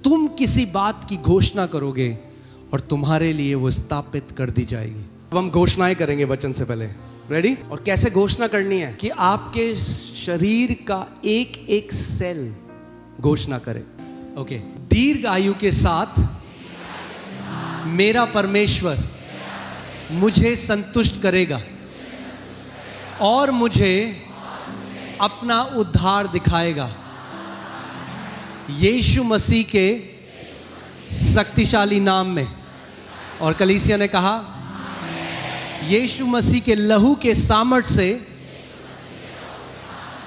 तुम किसी बात की घोषणा करोगे और तुम्हारे लिए वो स्थापित कर दी जाएगी। अब हम घोषणाएं करेंगे वचन से पहले। रेडी? और कैसे घोषणा करनी है कि आपके शरीर का एक एक सेल घोषणा करे। ओके। दीर्घ आयु के साथ मेरा परमेश्वर मुझे संतुष्ट करेगा और मुझे अपना उद्धार दिखाएगा। यीशु मसीह के शक्तिशाली नाम में। और कलीसिया ने कहा, यीशु मसीह के लहू के सामर्थ्य से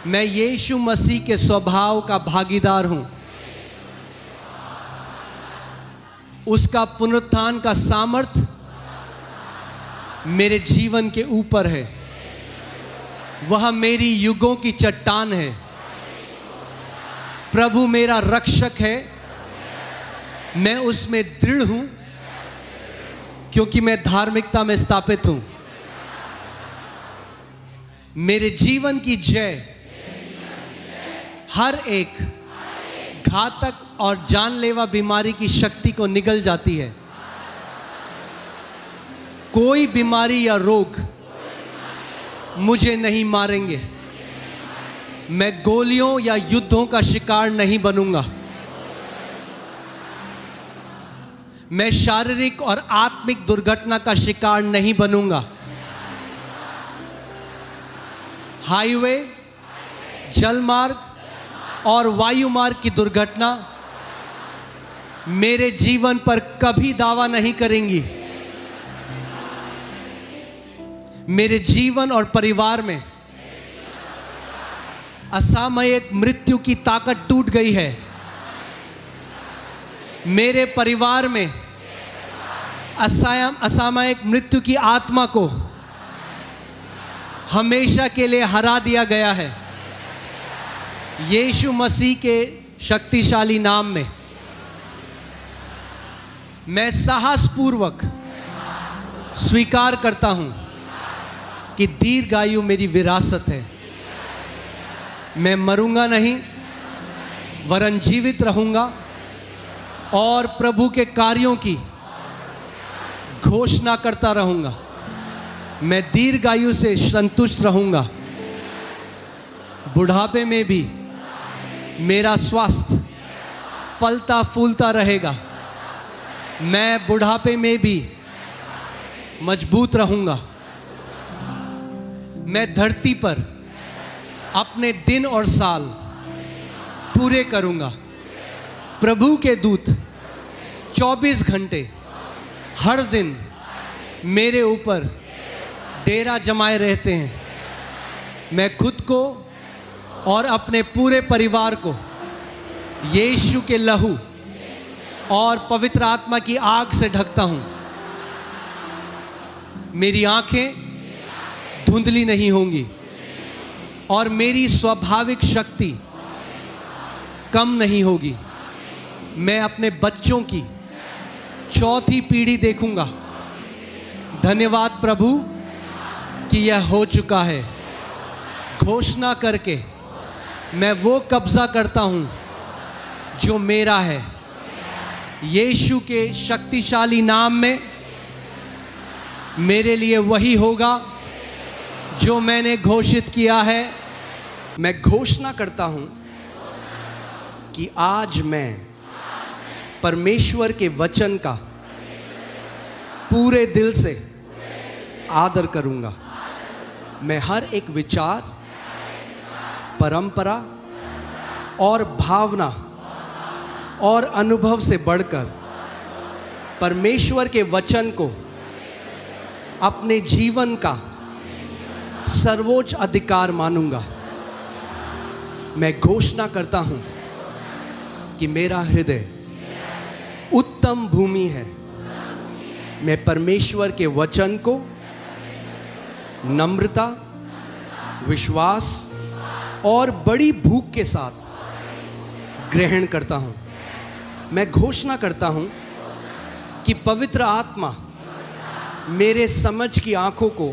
मैं यीशु मसीह के स्वभाव का भागीदार हूं। उसका पुनरुत्थान का सामर्थ्य मेरे जीवन के ऊपर है। वह मेरी युगों की चट्टान है। प्रभु मेरा रक्षक है। मैं उसमें दृढ़ हूं क्योंकि मैं धार्मिकता में स्थापित हूं। मेरे जीवन की जय हर एक घातक और जानलेवा बीमारी की शक्ति को निगल जाती है। कोई बीमारी या रोग मुझे नहीं मारेंगे। मैं गोलियों या युद्धों का शिकार नहीं बनूंगा। मैं शारीरिक और आत्मिक दुर्घटना का शिकार नहीं बनूंगा। हाईवे, जलमार्ग और वायुमार्ग की दुर्घटना मेरे जीवन पर कभी दावा नहीं करेंगी। मेरे जीवन और परिवार में असामयिक मृत्यु की ताकत टूट गई है। मेरे परिवार में असामयिक मृत्यु की आत्मा को हमेशा के लिए हरा दिया गया है। यीशु मसीह के शक्तिशाली नाम में मैं साहसपूर्वक स्वीकार करता हूं कि दीर्घायु मेरी विरासत है। मैं मरूंगा नहीं वरन जीवित रहूंगा और प्रभु के कार्यों की घोषणा करता रहूंगा। मैं दीर्घायु से संतुष्ट रहूंगा। बुढ़ापे में भी मेरा स्वास्थ्य फलता फूलता रहेगा। मैं बुढ़ापे में भी मजबूत रहूंगा। मैं धरती पर अपने दिन और साल पूरे करूंगा। प्रभु के दूत 24 घंटे हर दिन मेरे ऊपर डेरा जमाए रहते हैं। मैं खुद को और अपने पूरे परिवार को यीशु के लहू और पवित्र आत्मा की आग से ढकता हूं। मेरी आंखें धुंधली नहीं होंगी और मेरी स्वाभाविक शक्ति कम नहीं होगी। मैं अपने बच्चों की 4थी पीढ़ी देखूंगा। धन्यवाद प्रभु कि यह हो चुका है। घोषणा करके मैं वो कब्जा करता हूं जो मेरा है। यीशु के शक्तिशाली नाम में मेरे लिए वही होगा जो मैंने घोषित किया है। मैं घोषणा करता हूं कि आज मैं परमेश्वर के वचन का पूरे दिल से आदर करूंगा। मैं हर एक विचार, परंपरा और भावना और अनुभव से बढ़कर परमेश्वर के वचन को अपने जीवन का सर्वोच्च अधिकार मानूंगा। मैं घोषणा करता हूं कि मेरा हृदय उत्तम भूमि है। मैं परमेश्वर के वचन को नम्रता, विश्वास और बड़ी भूख के साथ ग्रहण करता हूं। मैं घोषणा करता हूं कि पवित्र आत्मा मेरे समझ की आंखों को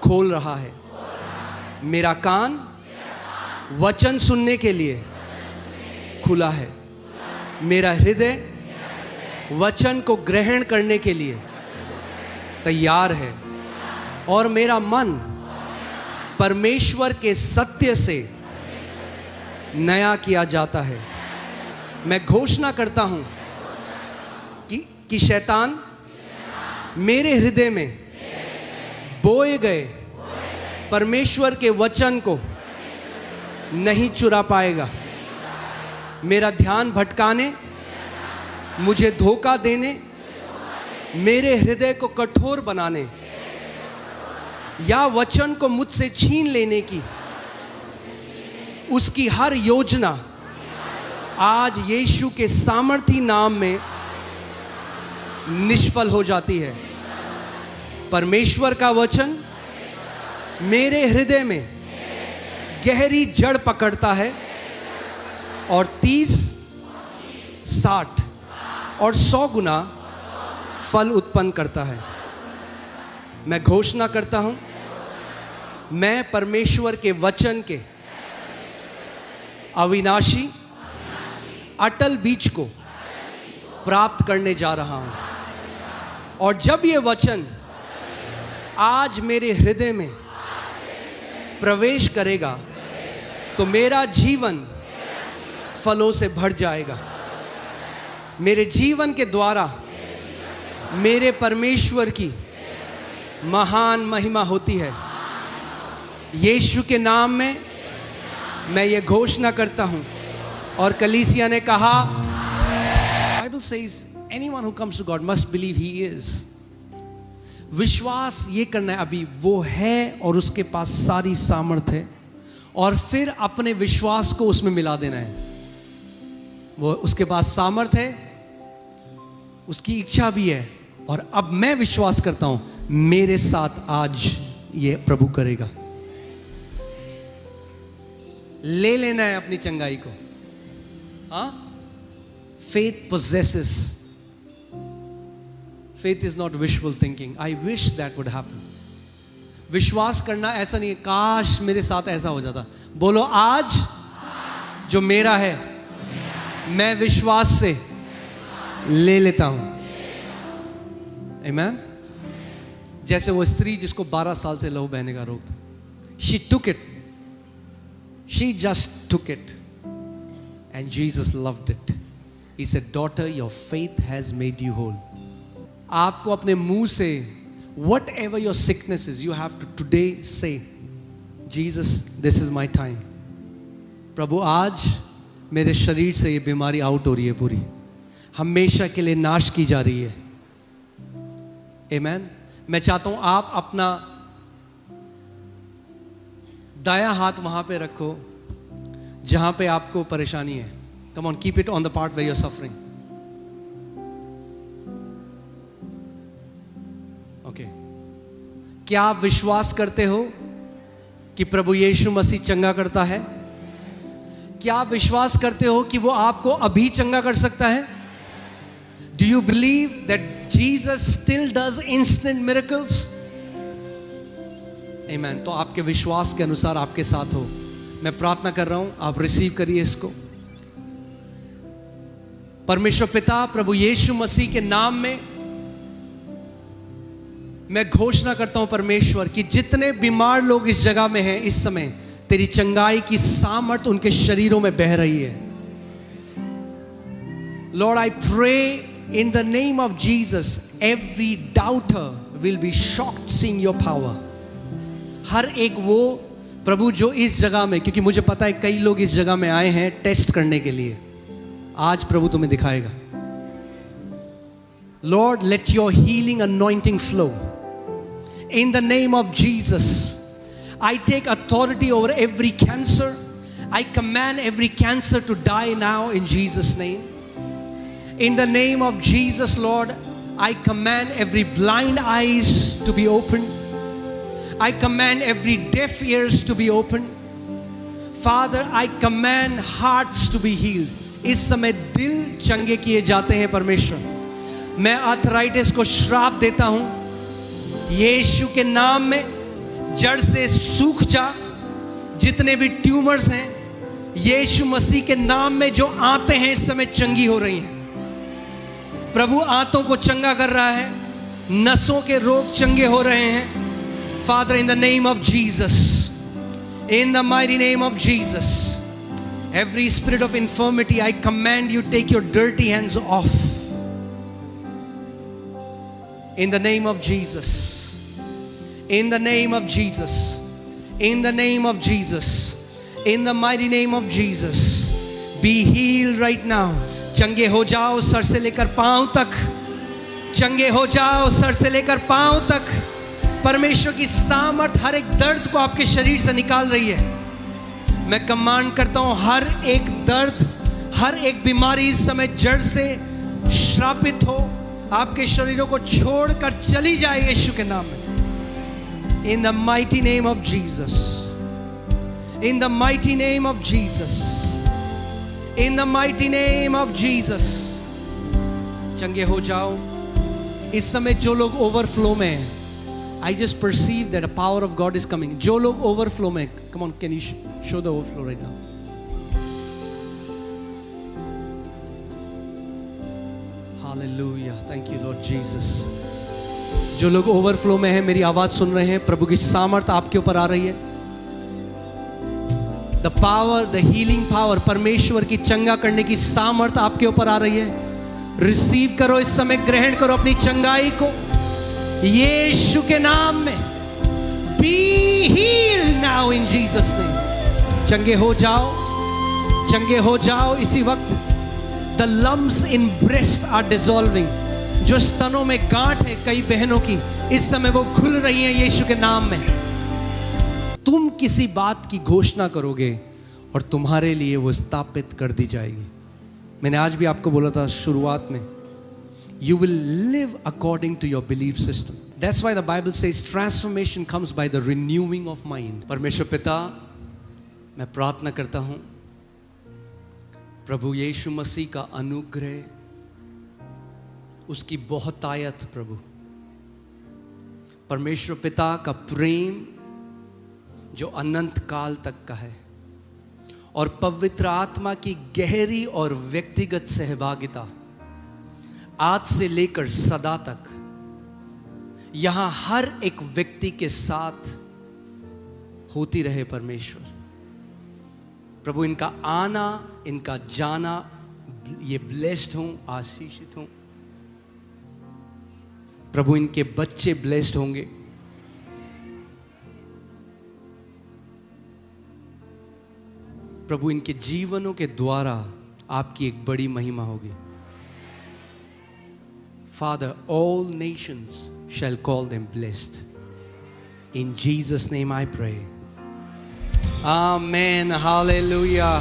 खोल रहा है। मेरा कान वचन सुनने के लिए खुला है। मेरा हृदय वचन को ग्रहण करने के लिए तैयार है और मेरा मन परमेश्वर के सत्य से नया किया जाता है। मैं घोषणा करता हूं कि शैतान मेरे हृदय में बोए गए परमेश्वर के वचन को नहीं चुरा पाएगा। मेरा ध्यान भटकाने, मुझे धोखा देने, मेरे हृदय को कठोर बनाने या वचन को मुझसे छीन लेने की उसकी हर योजना आज यीशु के सामर्थी नाम में निष्फल हो जाती है। परमेश्वर का वचन मेरे हृदय में गहरी जड़ पकड़ता है और 30, 60 और 100 गुना फल उत्पन्न करता है। मैं घोषणा करता हूं, मैं परमेश्वर के वचन के अविनाशी अटल बीज को प्राप्त करने जा रहा हूं और जब ये वचन आज मेरे हृदय में प्रवेश करेगा तो मेरा जीवन फलों से भर जाएगा। मेरे जीवन के द्वारा मेरे परमेश्वर की महान महिमा होती है। यीशु के नाम में मैं ये घोषणा करता हूं और कलीसिया ने कहा, Bible says anyone who comes to God must believe he is. विश्वास ये करना है अभी वो है और उसके पास सारी सामर्थ है और फिर अपने विश्वास को उसमें मिला देना है। वो उसके पास सामर्थ है, उसकी इच्छा भी है और अब मैं विश्वास करता हूं मेरे साथ आज ये प्रभु करेगा। ले लेना है अपनी चंगाई को। हाँ, faith possesses. Faith is not wishful thinking. I wish that would happen. विश्वास करना ऐसा नहीं है काश मेरे साथ ऐसा हो जाता। बोलो आज जो मेरा है मैं विश्वास से ले लेता हूं। आमीन। जैसे वो स्त्री जिसको 12 साल से लहू बहने का रोग था, she took it. She just took it and Jesus loved it. He said, daughter, your faith has made you whole. आपको अपने मुंह से whatever your sickness is, you have to today say, Jesus, this is my time. प्रभु आज मेरे शरीर से ये बीमारी आउट हो रही है, पूरी हमेशा के लिए नाश की जा रही है। आमीन। मैं चाहता हूं आप अपना दाया हाथ वहां पे रखो जहां पे आपको परेशानी है। Come on, keep it on the part where you are suffering. Okay, क्या आप विश्वास करते हो कि प्रभु यीशु मसीह चंगा करता है? क्या आप विश्वास करते हो कि वो आपको अभी चंगा कर सकता है? Do you believe that Jesus still does instant miracles? Amen. तो आपके विश्वास के अनुसार आपके साथ हो। मैं प्रार्थना कर रहा हूं, आप रिसीव करिए इसको। परमेश्वर पिता, प्रभु यीशु मसीह के नाम में मैं घोषणा करता हूं परमेश्वर कि जितने बीमार लोग इस जगह में हैं इस समय, तेरी चंगाई की सामर्थ उनके शरीरों में बह रही है। Lord, I pray in the name of Jesus, every doubter will be shocked seeing your power. हर एक वो प्रभु जो इस जगह में, क्योंकि मुझे पता है कई लोग इस जगह में आए हैं टेस्ट करने के लिए, आज प्रभु तुम्हें दिखाएगा। Lord, let your healing anointing flow. In the name of Jesus, I take authority over every cancer. I command every cancer to die now in Jesus' name. In the name of Jesus, Lord, I command every blind eyes to be opened. I command every deaf ears to be opened. Father, I command hearts to be healed. इस समय दिल चंगे किए जाते हैं परमेश्वर। मैं arthritis को श्राप देता हूं यीशु के नाम में, जड़ से सूख जा। जितने भी ट्यूमर्स हैं यीशु मसीह के नाम में जो आते हैं इस समय चंगी हो रही हैं। प्रभु आंतों को चंगा कर रहा है, नसों के रोग चंगे हो रहे हैं। Father, in the name of Jesus, in the mighty name of Jesus, every spirit of infirmity, I command you, take your dirty hands off. In the name of Jesus, in the name of Jesus, in the name of Jesus, in the mighty name of Jesus, be healed right now. चंगे हो जाओ sir से लेकर पांव तक, चंगे हो जाओ sir से लेकर पांव तक। परमेश्वर की सामर्थ हर एक दर्द को आपके शरीर से निकाल रही है। मैं कमांड करता हूं, हर एक दर्द, हर एक बीमारी इस समय जड़ से श्रापित हो, आपके शरीरों को छोड़कर चली जाए यीशु के नाम में। In the mighty name of Jesus, in the mighty name of Jesus, in the mighty name of Jesus, चंगे हो जाओ। इस समय जो लोग ओवरफ्लो में हैं, I just perceive that a power of God is coming. जो लोग overflow में, come on, can you show the overflow right now? Hallelujah, thank you Lord Jesus. जो लोग overflow में हैं, मेरी आवाज सुन रहे हैं, प्रभु की सामर्थ आपके ऊपर आ रही है। The power, the healing power, परमेश्वर की चंगा करने की सामर्थ आपके ऊपर आ रही है। रिसीव करो इस समय, ग्रहण करो अपनी चंगाई को यीशु के नाम में। Be healed now in Jesus name. चंगे हो जाओ, चंगे हो जाओ इसी वक्त। The lumps in breast are dissolving. जो स्तनों में गांठ है कई बहनों की, इस समय वो खुल रही हैं यीशु के नाम में। तुम किसी बात की घोषणा करोगे और तुम्हारे लिए वो स्थापित कर दी जाएगी। मैंने आज भी आपको बोला था शुरुआत में, you will live according to your belief system. That's why the Bible says transformation comes by the renewing of mind. परमेश्वर पिता, मैं प्रार्थना करता हूं, प्रभु यीशु मसीह का अनुग्रह, उसकी बहुतायत, प्रभु परमेश्वर पिता का प्रेम जो अनंत काल तक का है, और पवित्र आत्मा की गहरी और व्यक्तिगत सहभागिता आज से लेकर सदा तक यहां हर एक व्यक्ति के साथ होती रहे। परमेश्वर प्रभु, इनका आना, इनका जाना, ये ब्लेस्ड हों, आशीषित हों। प्रभु, इनके बच्चे ब्लेस्ड होंगे। प्रभु, इनके जीवनों के द्वारा आपकी एक बड़ी महिमा होगी। Father, all nations shall call them blessed. In Jesus' name I pray. Amen. Hallelujah.